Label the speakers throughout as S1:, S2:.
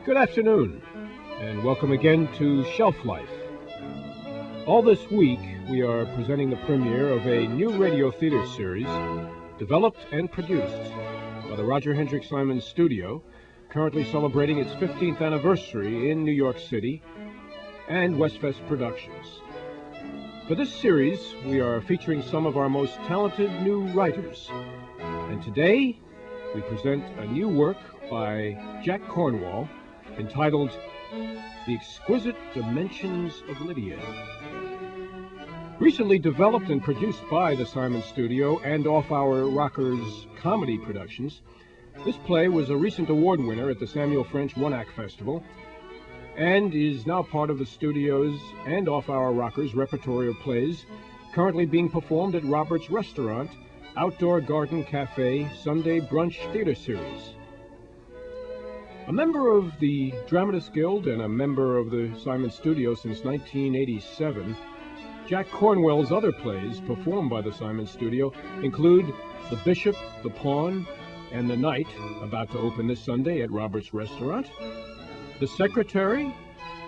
S1: Good afternoon, and welcome again to Shelf Life. All this week, we are presenting the premiere of a new radio theater series developed and produced by the Roger Hendrick Simons Studio, currently celebrating its 15th anniversary in New York City, and Westfest Productions. For this series, we are featuring some of our most talented new writers. And today, we present a new work by Jack Cornwall entitled The Exquisite Dimensions of Lydia. Recently developed and produced by the Simons Studio and Off Our Rockers Comedy Productions, this play was a recent award winner at the Samuel French One-Act Festival and is now part of the studio's and Off Our Rockers repertoire of plays currently being performed at Robert's Restaurant, Outdoor Garden Cafe Sunday Brunch Theater Series. A member of the Dramatists Guild and a member of the Simons Studio since 1987, Jack Cornwell's other plays performed by the Simons Studio include The Bishop, The Pawn, and The Knight, about to open this Sunday at Robert's Restaurant, The Secretary,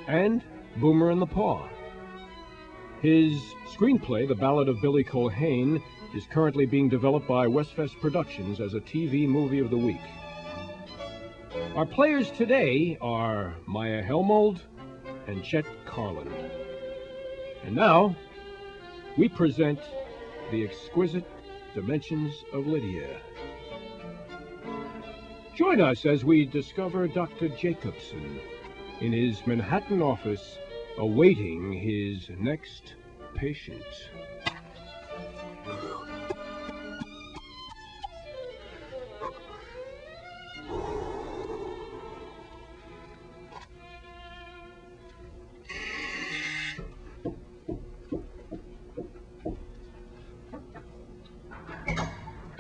S1: and Boomer and the Paw. His screenplay, The Ballad of Billy Colhane, is currently being developed by Westfest Productions as a TV movie of the week. Our players today are Maya Helmold and Chet Carlin. And now, we present The Exquisite Dimensions of Lydia. Join us as we discover Dr. Jacobson in his Manhattan office awaiting his next patient.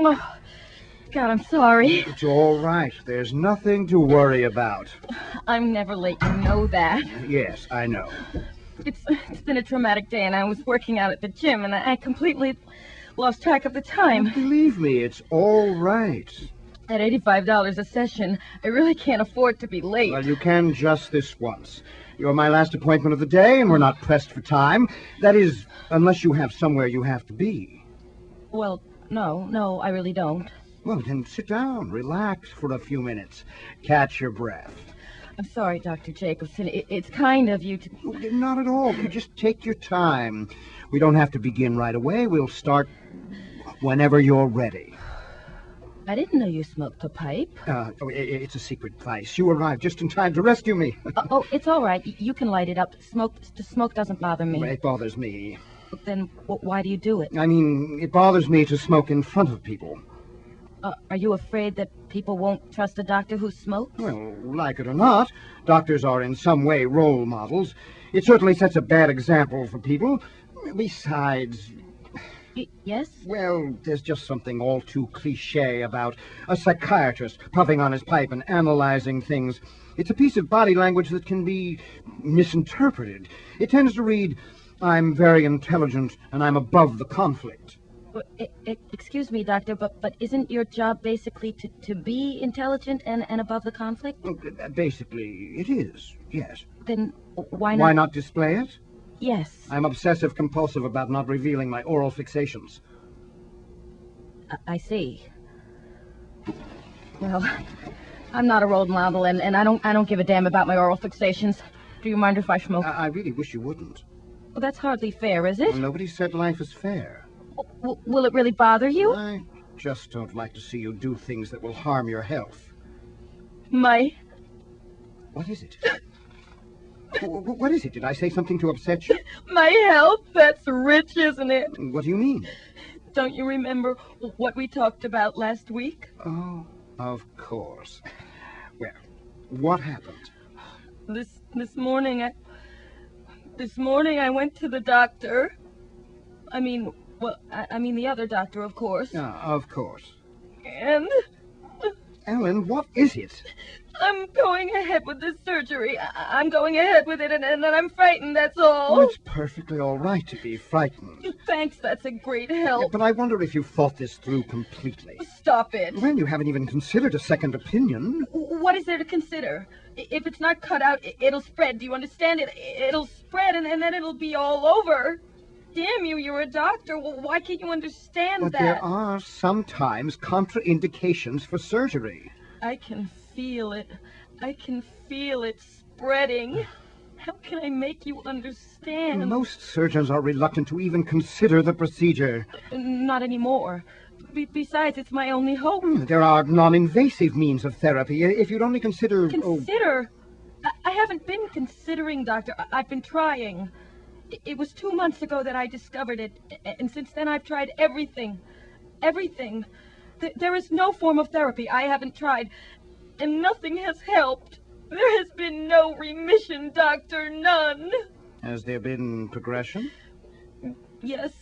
S2: Oh, God, I'm sorry.
S3: It's all right. There's nothing to worry about.
S2: I'm never late, you know that.
S3: Yes, I know.
S2: It's been a traumatic day, and I was working out at the gym, and I completely lost track of the time.
S3: Believe me, it's all right.
S2: At $85 a session, I really can't afford to be late.
S3: Well, you can just this once. You're my last appointment of the day, and we're not pressed for time. That is, unless you have somewhere you have to be.
S2: Well, no, I really don't.
S3: Well, then sit down, relax for a few minutes, catch your breath.
S2: I'm sorry, Dr. Jacobson. It's kind of you to...
S3: Not at all. Just take your time. We don't have to begin right away. We'll start whenever you're ready.
S2: I didn't know you smoked a pipe.
S3: It's a secret device. You arrived just in time to rescue me.
S2: It's all right. You can light it up. Smoke doesn't bother me.
S3: It bothers me.
S2: Then why do you do it?
S3: I mean, it bothers me to smoke in front of people.
S2: Are you afraid that people won't trust a doctor who smokes?
S3: Well, like it or not, doctors are in some way role models. It certainly sets a bad example for people. Besides...
S2: Yes?
S3: Well, there's just something all too cliché about a psychiatrist puffing on his pipe and analyzing things. It's a piece of body language that can be misinterpreted. It tends to read, I'm very intelligent and I'm above the conflict.
S2: Excuse me, Doctor, but isn't your job basically to be intelligent and above the conflict?
S3: Basically, it is, yes.
S2: Then why not...
S3: Why not display it?
S2: Yes.
S3: I'm obsessive-compulsive about not revealing my oral fixations.
S2: I see. Well, I'm not a role model, and I don't give a damn about my oral fixations. Do you mind if I smoke?
S3: I really wish you wouldn't.
S2: Well, that's hardly fair, is it?
S3: Well, nobody said life is fair.
S2: Will it really bother you?
S3: I just don't like to see you do things that will harm your health. What is it? What is it? Did I say something to upset you?
S2: My health, that's rich, isn't it?
S3: What do you mean?
S2: Don't you remember what we talked about last week?
S3: Oh, of course. Well, what happened?
S2: This morning I went to the doctor. I mean the other doctor, of course.
S3: Of course.
S2: And...
S3: Ellen, what is it?
S2: I'm going ahead with this surgery. I'm going ahead with it, and I'm frightened, that's all.
S3: Well, it's perfectly all right to be frightened.
S2: Thanks, that's a great
S3: Yeah,
S2: help.
S3: but I wonder if you've thought this through completely.
S2: Stop it.
S3: Well, you haven't even considered a second opinion.
S2: What is there to consider? If it's not cut out, it'll spread. Do you understand? It'll spread, and then it'll be all over. Damn you, you're a doctor. Well, why can't you understand
S3: But
S2: that?
S3: there are sometimes contraindications for surgery.
S2: I can feel it. I can feel it spreading. How can I make you understand?
S3: Most surgeons are reluctant to even consider the procedure.
S2: Not anymore. Besides, it's my only hope.
S3: There are non-invasive means of therapy. If you'd only consider...
S2: Consider? I haven't been considering, Doctor. I've been trying. It was 2 months ago that I discovered it, and since then I've tried everything. Everything. There is no form of therapy I haven't tried, and nothing has helped. There has been no remission, Doctor, none.
S3: Has there been progression?
S2: Yes,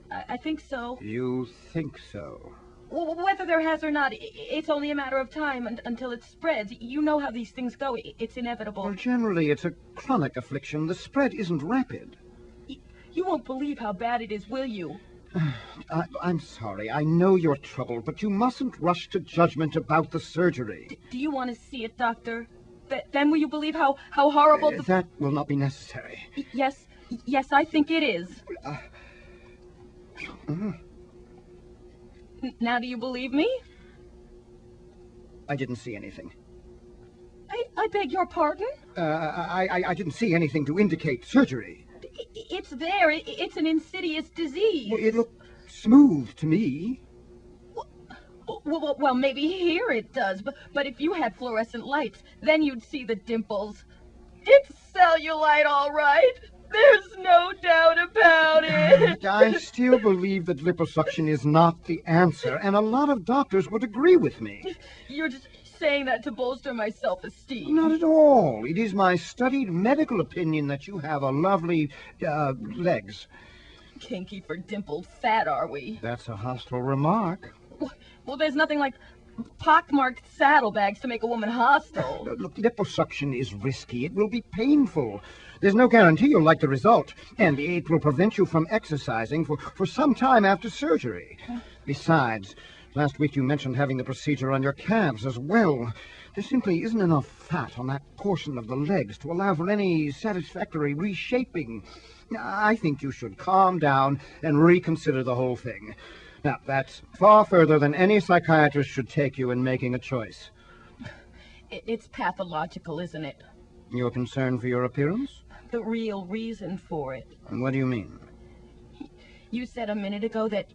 S2: I think so.
S3: You think so?
S2: Well, whether there has or not, it's only a matter of time until it spreads. You know how these things go. It's inevitable.
S3: Well, generally, it's a chronic affliction. The spread isn't rapid.
S2: You won't believe how bad it is, will you?
S3: I'm sorry. I know you're troubled, but you mustn't rush to judgment about the surgery.
S2: Do you want to see it, Doctor? Then will you believe how horrible...
S3: That will not be necessary.
S2: Yes, I think it is. Now do you believe me?
S3: I didn't see anything.
S2: I beg your pardon?
S3: I didn't see anything to indicate surgery.
S2: It's there. It's an insidious disease.
S3: Well, it looked smooth to me.
S2: Well, maybe here it does, but if you had fluorescent lights, then you'd see the dimples. It's cellulite, all right. There's no doubt about it.
S3: I still believe that liposuction is not the answer, and a lot of doctors would agree with me.
S2: You're just saying that to bolster my self-esteem.
S3: Not at all. It is my studied medical opinion that you have a lovely, legs.
S2: Kinky for dimpled fat, are we?
S3: That's a hostile remark.
S2: Well, there's nothing like pockmarked saddlebags to make a woman hostile.
S3: Look, liposuction is risky. It will be painful. There's no guarantee you'll like the result, and it will prevent you from exercising for some time after surgery. Besides, last week you mentioned having the procedure on your calves as well. There simply isn't enough fat on that portion of the legs to allow for any satisfactory reshaping. I think you should calm down and reconsider the whole thing. Now, that's far further than any psychiatrist should take you in making a choice.
S2: It's pathological, isn't it?
S3: You're concerned for your appearance?
S2: The real reason for it.
S3: And what do you mean?
S2: You said a minute ago that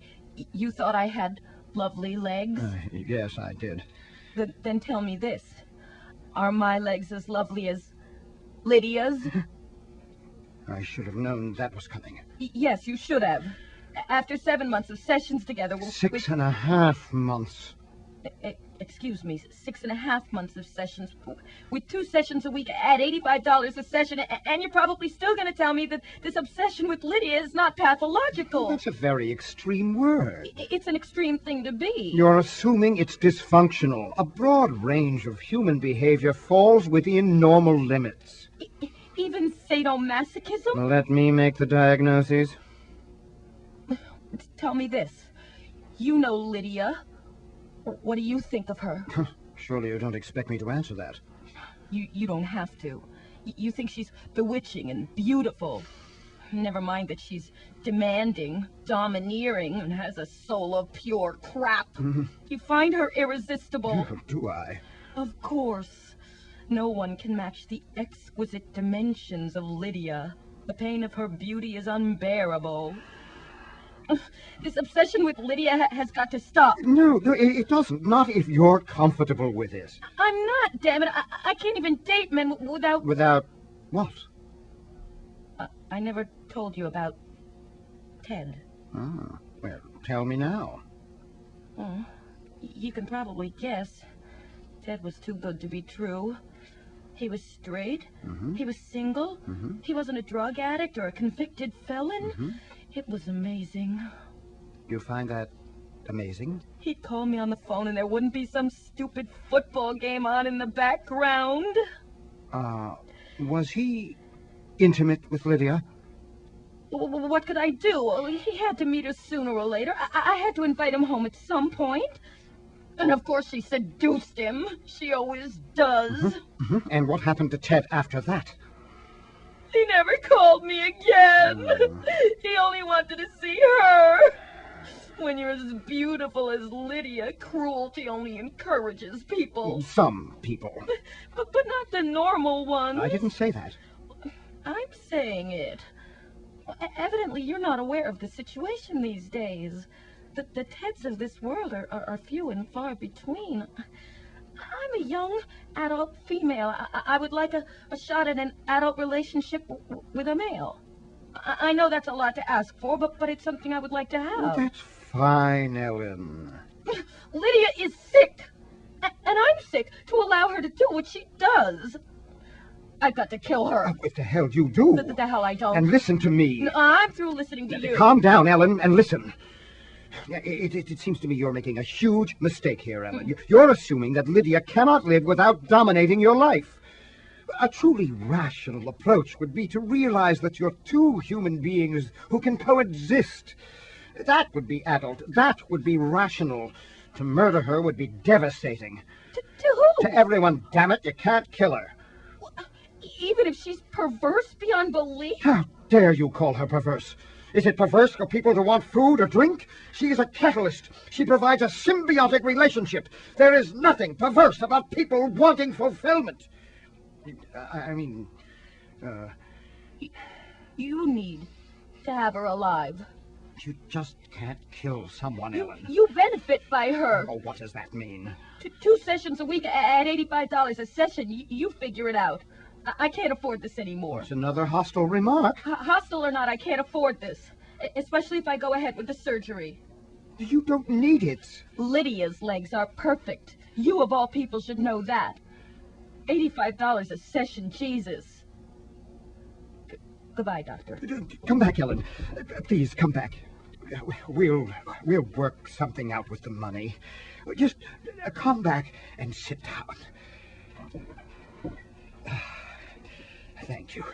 S2: you thought I had lovely legs.
S3: Yes, I did.
S2: Then tell me this. Are my legs as lovely as Lydia's?
S3: I should have known that was coming.
S2: Yes, you should have. After 7 months of sessions together...
S3: 6.5 months.
S2: Excuse me, 6.5 months of sessions. With 2 sessions a week at $85 a session, and you're probably still going to tell me that this obsession with Lydia is not pathological.
S3: That's a very extreme word.
S2: It's an extreme thing to be.
S3: You're assuming it's dysfunctional. A broad range of human behavior falls within normal limits.
S2: Even sadomasochism?
S3: Well, let me make the diagnoses.
S2: Tell me this. You know Lydia. What do you think of her?
S3: Surely you don't expect me to answer that.
S2: You don't have to. You think she's bewitching and beautiful. Never mind that she's demanding, domineering, and has a soul of pure crap. You find her irresistible.
S3: Do I?
S2: Of course. No one can match the exquisite dimensions of Lydia. The pain of her beauty is unbearable. This obsession with Lydia has got to stop.
S3: No, it doesn't. Not if you're comfortable with it.
S2: I'm not, damn it. I can't even date men without...
S3: Without what?
S2: I never told you about Ted.
S3: Ah, well, tell me now.
S2: Oh, you can probably guess. Ted was too good to be true. He was straight. He was single. He wasn't a drug addict or a convicted felon. It was amazing.
S3: You find that amazing?
S2: He'd call me on the phone and there wouldn't be some stupid football game on in the background.
S3: Was he intimate with Lydia?
S2: What could I do? He had to meet her sooner or later. I had to invite him home at some point. And of course she seduced him. She always does.
S3: Mm-hmm. And what happened to Ted after that?
S2: He never called me again. He only wanted to see her. When you're as beautiful as Lydia, cruelty only encourages people.
S3: Some people.
S2: But not the normal ones.
S3: I didn't say that.
S2: I'm saying it. Evidently, you're not aware of the situation these days. The Teds of this world are few and far between. I'm a young, adult female. I would like a shot at an adult relationship with a male. I know that's a lot to ask for, but it's something I would like to have.
S3: Oh, that's fine, Ellen.
S2: Lydia is sick. And I'm sick to allow her to do what she does. I've got to kill her.
S3: What the hell you do?
S2: The hell I don't.
S3: And listen to me.
S2: No, I'm through listening to you.
S3: Calm down, Ellen, and listen. It seems to me you're making a huge mistake here, Ellen. You're assuming that Lydia cannot live without dominating your life. A truly rational approach would be to realize that you're two human beings who can coexist. That would be adult. That would be rational. To murder her would be devastating.
S2: To who?
S3: To everyone, damn it. You can't kill her.
S2: Even if she's perverse beyond belief?
S3: How dare you call her perverse? Is it perverse for people to want food or drink? She is a catalyst. She provides a symbiotic relationship. There is nothing perverse about people wanting fulfillment.
S2: You need to have her alive.
S3: You just can't kill someone, Ellen.
S2: You benefit by her.
S3: Oh, what does that mean?
S2: 2 sessions a week at $85 a session. You figure it out. I can't afford this anymore.
S3: It's another hostile remark.
S2: Hostile or not, I can't afford this. Especially if I go ahead with the surgery.
S3: You don't need it.
S2: Lydia's legs are perfect. You, of all people, should know that. $85 a session, Jesus. Goodbye, Doctor.
S3: Come back, Ellen. Please, come back. We'll work something out with the money. Just come back and sit down. Thank you.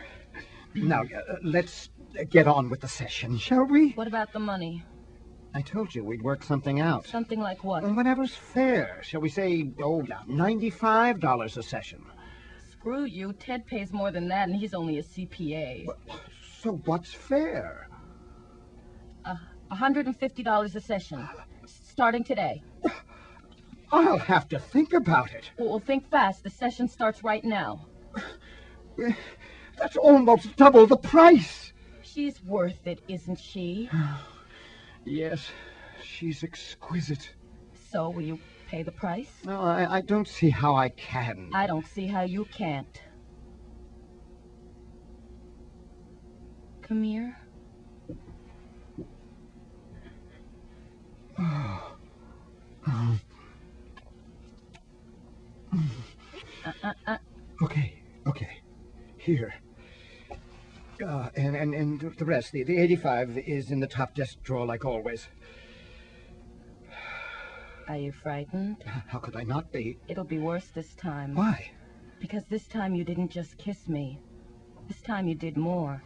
S3: Now, let's get on with the session, shall we?
S2: What about the money?
S3: I told you we'd work something out.
S2: Something like what?
S3: Whatever's fair. Shall we say, $95 a session?
S2: Screw you. Ted pays more than that, and he's only a CPA.
S3: So what's fair?
S2: $150 a session, starting today.
S3: I'll have to think about it.
S2: Well, think fast. The session starts right now.
S3: That's almost double the price.
S2: She's worth it, isn't she?
S3: Yes, she's exquisite.
S2: So, will you pay the price?
S3: No, I don't see how I can.
S2: I don't see how you can't. Come here.
S3: Okay. Here. And the rest, the 85 is in the top desk drawer like always.
S2: Are you frightened?
S3: How could I not be?
S2: It'll be worse this time.
S3: Why?
S2: Because this time you didn't just kiss me. This time you did more.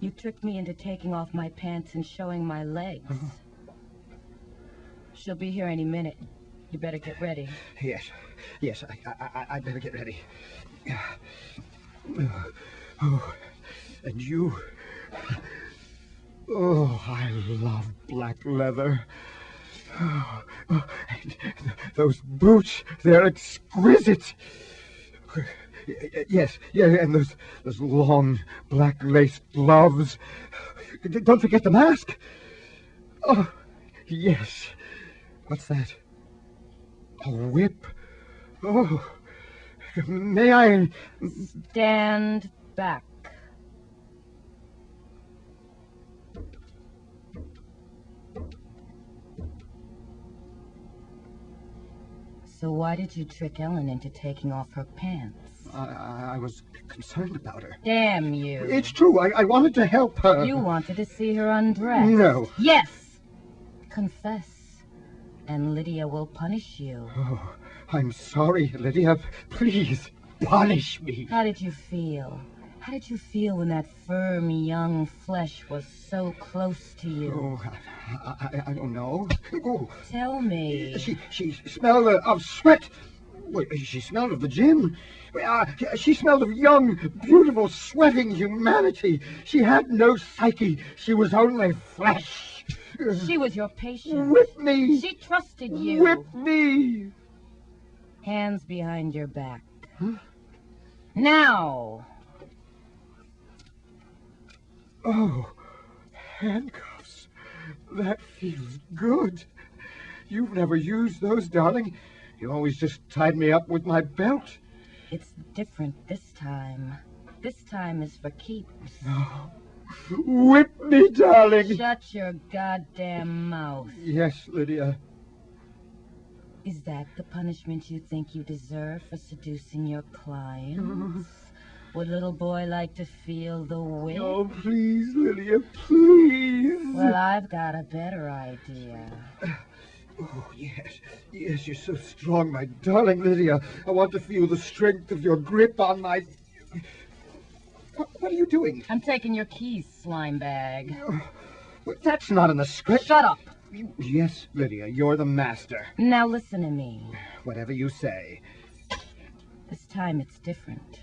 S2: You tricked me into taking off my pants and showing my legs. She'll be here any minute. You better get ready.
S3: Yes, I better get ready. And you... Oh, I love black leather. Those boots, they're exquisite. Yes, and those long black lace gloves. Don't forget the mask. Oh, yes. What's that? A whip. Oh, may I...
S2: Stand back. So why did you trick Ellen into taking off her pants?
S3: I was concerned about her.
S2: Damn you.
S3: It's true. I wanted to help her.
S2: You wanted to see her undressed.
S3: No.
S2: Yes. Confess.
S4: and Lydia will punish you.
S3: Oh, I'm sorry, Lydia. Please, punish me.
S4: How did you feel? How did you feel when that firm young flesh was so close to you?
S3: Oh, I don't know. Oh,
S4: Tell me.
S3: she smelled of sweat. Wait, she smelled of the gym. She smelled of young, beautiful, sweating humanity. She had no psyche. She was only flesh.
S4: She was your patient.
S3: Whip me.
S4: She trusted you.
S3: Whip me.
S4: Hands behind your back.
S3: Huh?
S4: Now.
S3: Oh, handcuffs. That feels good. You've never used those, darling. You always just tied me up with my belt.
S4: It's different this time. This time is for keeps.
S3: Oh, whip me, darling.
S4: Shut your goddamn mouth.
S3: Yes, Lydia.
S4: Is that the punishment you think you deserve for seducing your clients? Would little boy like to feel the whip?
S3: Oh, please, Lydia, please.
S4: Well, I've got a better idea.
S3: Oh, yes. Yes, you're so strong, my darling Lydia. I want to feel the strength of your grip on my... What are you doing?
S4: I'm taking your keys, slime bag.
S3: That's not in the script.
S4: Shut up.
S3: Yes, Lydia, you're the master.
S4: Now listen to me.
S3: Whatever you say.
S4: This time it's different.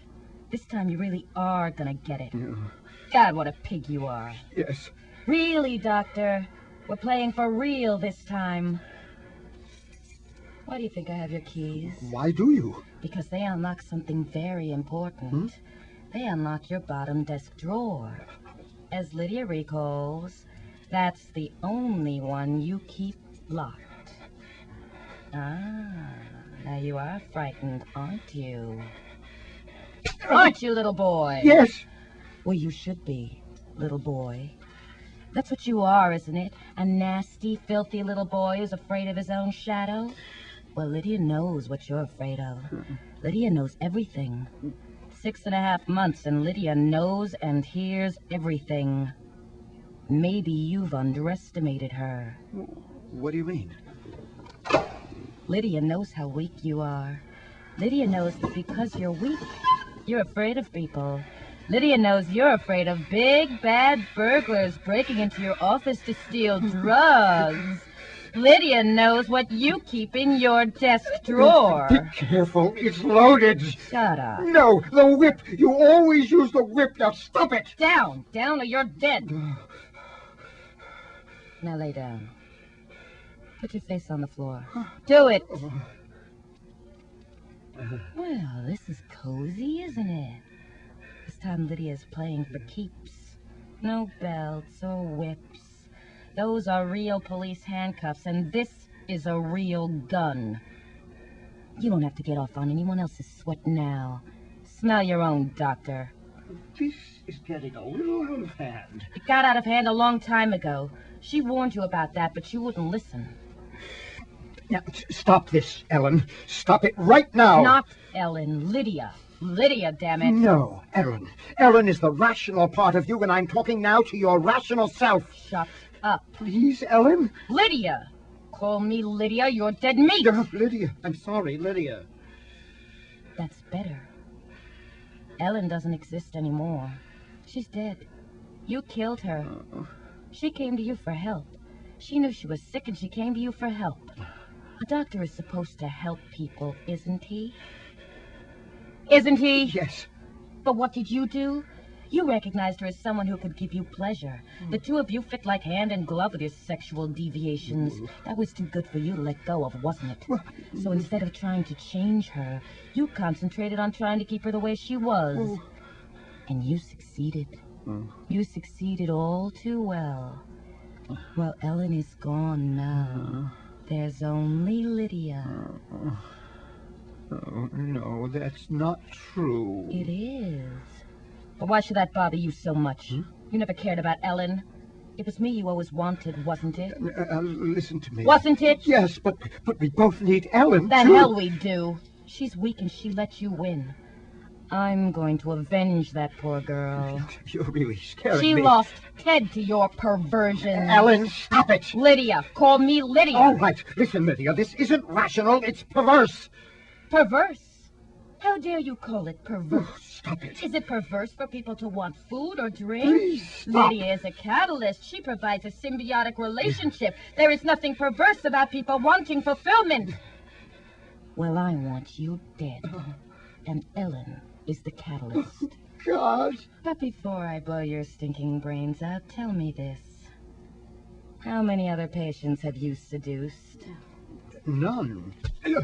S4: This time you really are gonna get it. God, what a pig you are.
S3: Yes.
S4: Really, Doctor. We're playing for real this time. Why do you think I have your keys?
S3: Why do you?
S4: Because they unlock something very important. They unlock your bottom desk drawer. As Lydia recalls, that's the only one you keep locked. Ah, now you are frightened, aren't you? Aren't you, little boy?
S3: Yes.
S4: Well, you should be, little boy. That's what you are, isn't it? A nasty, filthy little boy who's afraid of his own shadow? Well, Lydia knows what you're afraid of. Lydia knows everything. 6.5 months, and Lydia knows and hears everything. Maybe you've underestimated her.
S3: What do you mean?
S4: Lydia knows how weak you are. Lydia knows that because you're weak, you're afraid of people. Lydia knows you're afraid of big, bad burglars breaking into your office to steal drugs. Lydia knows what you keep in your desk drawer.
S3: Be careful, it's loaded.
S4: Shut up.
S3: No, the whip. You always use the whip. Now stop it.
S4: Down, or you're dead. Now lay down. Put your face on the floor. Do it. Well, this is cozy, isn't it? This time Lydia's playing for keeps. No belts or whips. Those are real police handcuffs, and this is a real gun. You don't have to get off on anyone else's sweat now. Smell your own, Doctor.
S3: This is getting a little out of hand.
S4: It got out of hand a long time ago. She warned you about that, but you wouldn't listen.
S3: Now, stop this, Ellen. Stop it right now.
S4: Not Ellen, Lydia. Lydia, damn it.
S3: No, Ellen. Ellen is the rational part of you, and I'm talking now to your rational self.
S4: Shut up.
S3: Please, Ellen?
S4: Lydia. Call me Lydia, you're dead meat.
S3: Lydia, I'm sorry, Lydia.
S4: That's better. Ellen doesn't exist anymore. She's dead. You killed her. She came to you for help. She knew she was sick and she came to you for help. A doctor is supposed to help people, isn't he? Isn't he?
S3: Yes.
S4: But what did you do? You recognized her as someone who could give you pleasure. The two of you fit like hand and glove with your sexual deviations. That was too good for you to let go of, wasn't it? So instead of trying to change her, you concentrated on trying to keep her the way she was. And you succeeded. You succeeded all too well. Well, Ellen is gone now. There's only Lydia.
S3: Oh, no, that's not true.
S4: It is. But why should that bother you so much? You never cared about Ellen. It was me you always wanted, wasn't it?
S3: Listen to me.
S4: Wasn't it?
S3: Yes, but we both need Ellen,
S4: The
S3: too.
S4: hell we do. She's weak and she let you win. I'm going to avenge that poor girl.
S3: You're really scaring
S4: She
S3: me.
S4: lost Ted to your perversion.
S3: Ellen, stop it.
S4: Lydia. Call me Lydia.
S3: All right. Listen, Lydia, this isn't rational. It's perverse.
S4: Perverse? How dare you call it perverse?
S3: Oh, stop it.
S4: Is it perverse for people to want food or drink?
S3: Please stop.
S4: Lydia is a catalyst. She provides a symbiotic relationship. There is nothing perverse about people wanting fulfillment. Well, I want you dead. And Ellen is the catalyst.
S3: God.
S4: But before I blow your stinking brains out, tell me this. How many other patients have you seduced?
S3: None.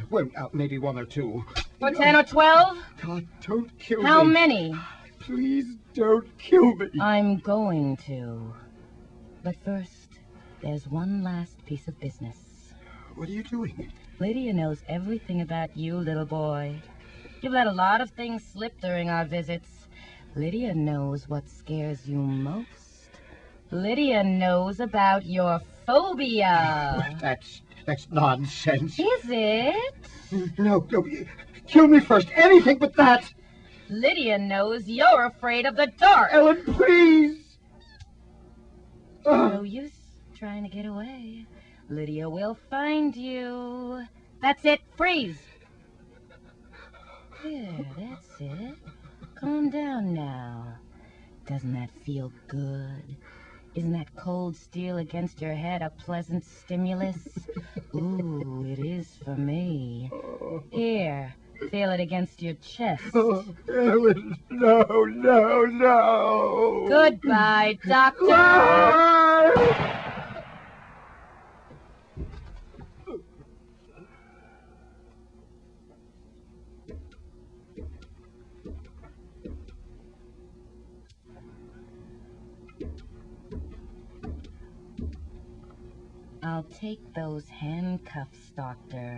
S3: Well, maybe one or two.
S4: For 10 or 12?
S3: God, don't kill me.
S4: How many?
S3: Please don't kill me.
S4: I'm going to. But first, there's one last piece of business.
S3: What are you doing?
S4: Lydia knows everything about you, little boy. You've let a lot of things slip during our visits. Lydia knows what scares you most. Lydia knows about your phobia.
S3: That's nonsense.
S4: Is it?
S3: No, kill me first. Anything but that.
S4: Lydia knows you're afraid of the dark.
S3: Ellen, please.
S4: No use trying to get away. Lydia will find you. That's it. Freeze. There, that's it. Calm down now. Doesn't that feel good? Isn't that cold steel against your head a pleasant stimulus? Ooh, it is for me. Here, feel it against your chest.
S3: Oh, Ellen, no.
S4: Goodbye, Doctor. I'll take those handcuffs, Doctor.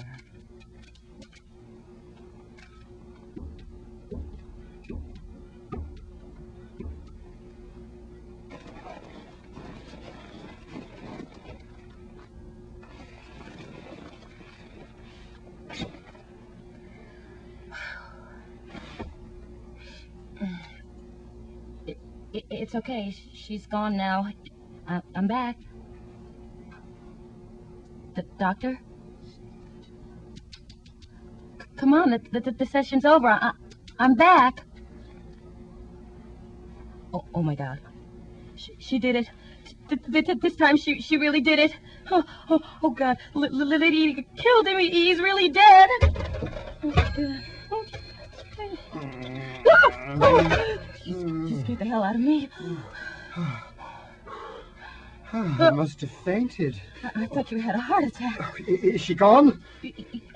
S4: It's okay. She's gone now. I'm back. Doctor? Come on, the session's over. I'm back. Oh my God.
S2: She did it. This time she really did it. Oh God. Lydia killed him. He's really dead. You scared the hell out of me.
S3: I must have fainted.
S2: I thought you had a heart attack.
S3: Is she gone?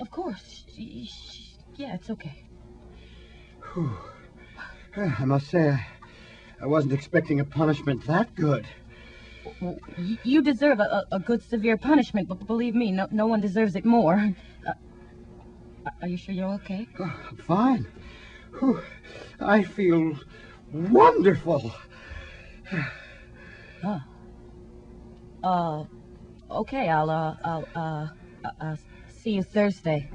S2: Of course. Yeah, it's okay.
S3: Whew. I must say, I wasn't expecting a punishment that good.
S2: Well, you deserve a good, severe punishment, but believe me, no one deserves it more. Are you sure you're okay?
S3: Oh, I'm fine. Whew. I feel wonderful.
S2: Okay, I'll see you Thursday.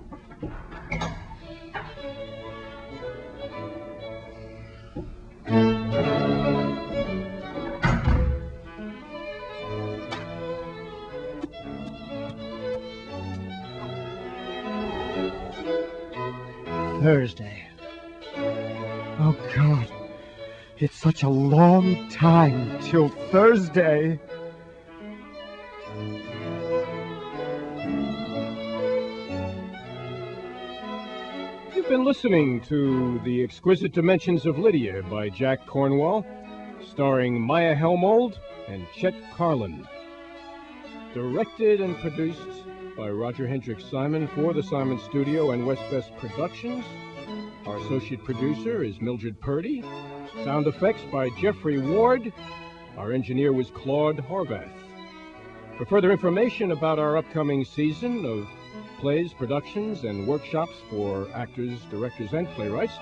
S3: Thursday. Oh, God. It's such a long time till Thursday.
S1: You've been listening to The Exquisite Dimensions of Lydia by Jack Cornwall, starring Maya Helmold and Chet Carlin. Directed and produced by Roger Hendricks Simon for the Simon Studio and Westbest Productions. Our associate producer is Mildred Purdy. Sound effects by Jeffrey Ward. Our engineer was Claude Horvath. For further information about our upcoming season of plays, productions, and workshops for actors, directors, and playwrights,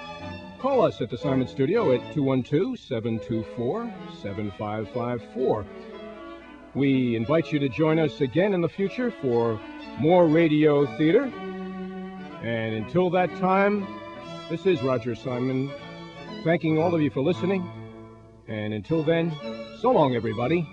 S1: call us at the Simon Studio at 212-724-7554. We invite you to join us again in the future for more radio theater. And until that time, this is Roger Simon thanking all of you for listening. And until then, so long, everybody.